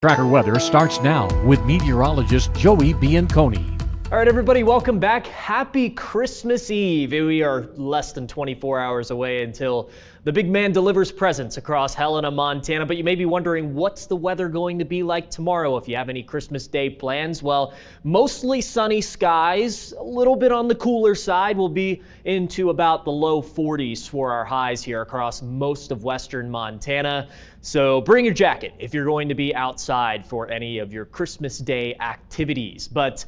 Tracker weather starts now with meteorologist Joey Bianconi. All right, everybody, welcome back. Happy Christmas Eve. We are less than 24 hours away until the big man delivers presents across Helena, Montana. But you may be wondering, what's the weather going to be like tomorrow if you have any Christmas Day plans? Well, mostly sunny skies, a little bit on the cooler side. We'll be into about the low 40s for our highs here across most of western Montana. So bring your jacket if you're going to be outside for any of your Christmas Day activities. But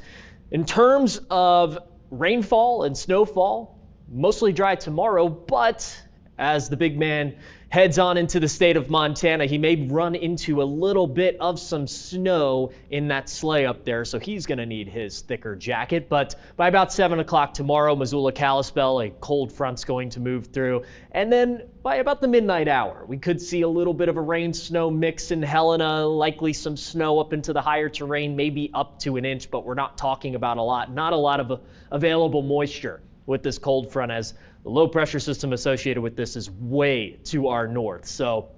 in terms of rainfall and snowfall, mostly dry tomorrow, but as the big man heads on into the state of Montana, he may run into a little bit of some snow in that sleigh up there, so he's going to need his thicker jacket. But by about 7 o'clock tomorrow, Missoula-Kalispell, a cold front's going to move through. And then by about the midnight hour, we could see a little bit of a rain-snow mix in Helena, likely some snow up into the higher terrain, maybe up to an inch, but we're not talking about a lot. Not a lot of available moisture with this cold front, as the low pressure system associated with this is way to our north. So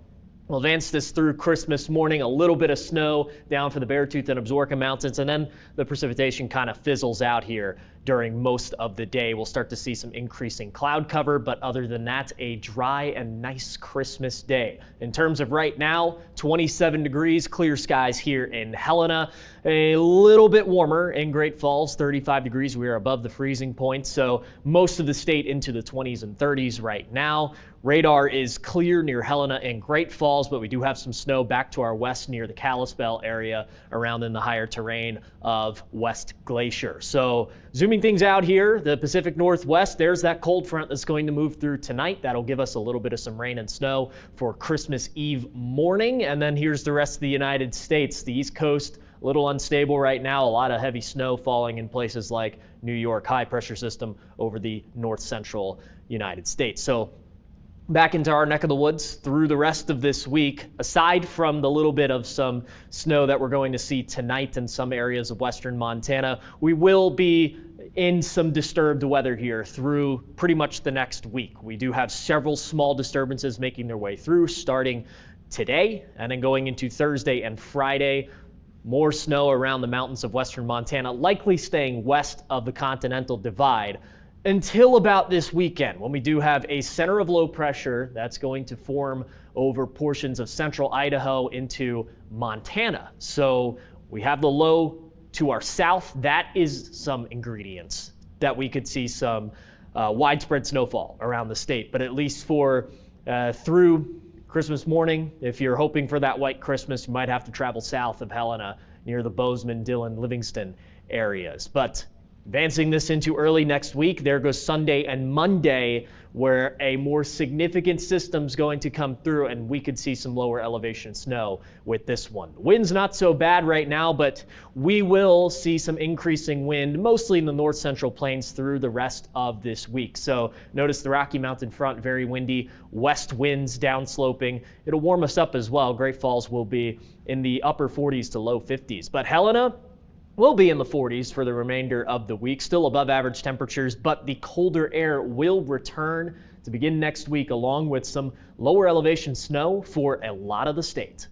we'll advance this through Christmas morning, a little bit of snow down for the Beartooth and Absaroka Mountains, and then the precipitation kind of fizzles out here during most of the day. We'll start to see some increasing cloud cover, but other than that, a dry and nice Christmas day. In terms of right now, 27 degrees, clear skies here in Helena. A little bit warmer in Great Falls, 35 degrees. We are above the freezing point, so most of the state into the 20s and 30s right now. Radar is clear near Helena and Great Falls, but we do have some snow back to our west near the Kalispell area, around in the higher terrain of West Glacier. So zooming things out here, the Pacific Northwest, there's that cold front that's going to move through tonight. That'll give us a little bit of some rain and snow for Christmas Eve morning. And then here's the rest of the United States. The East Coast, a little unstable right now, a lot of heavy snow falling in places like New York, high pressure system over the north central United States. So back into our neck of the woods through the rest of this week, aside from the little bit of some snow that we're going to see tonight in some areas of western Montana, we will be in some disturbed weather here through pretty much the next week. We do have several small disturbances making their way through starting today and then going into Thursday and Friday. More snow around the mountains of western Montana, likely staying west of the Continental Divide until about this weekend, when we do have a center of low pressure that's going to form over portions of central Idaho into Montana. So we have the low to our south. That is some ingredients that we could see some widespread snowfall around the state. But at least for through Christmas morning, if you're hoping for that white Christmas, you might have to travel south of Helena near the Bozeman, Dillon, Livingston areas. But advancing this into early next week, there goes Sunday and Monday, where a more significant system's going to come through, and we could see some lower elevation snow with this one. The wind's not so bad right now, but we will see some increasing wind, mostly in the north central plains through the rest of this week. So notice the Rocky Mountain front, very windy, west winds downsloping. It'll warm us up as well. Great Falls will be in the upper 40s to low 50s, but Helena will be in the 40s for the remainder of the week, still above average temperatures, but the colder air will return to begin next week, along with some lower elevation snow for a lot of the state.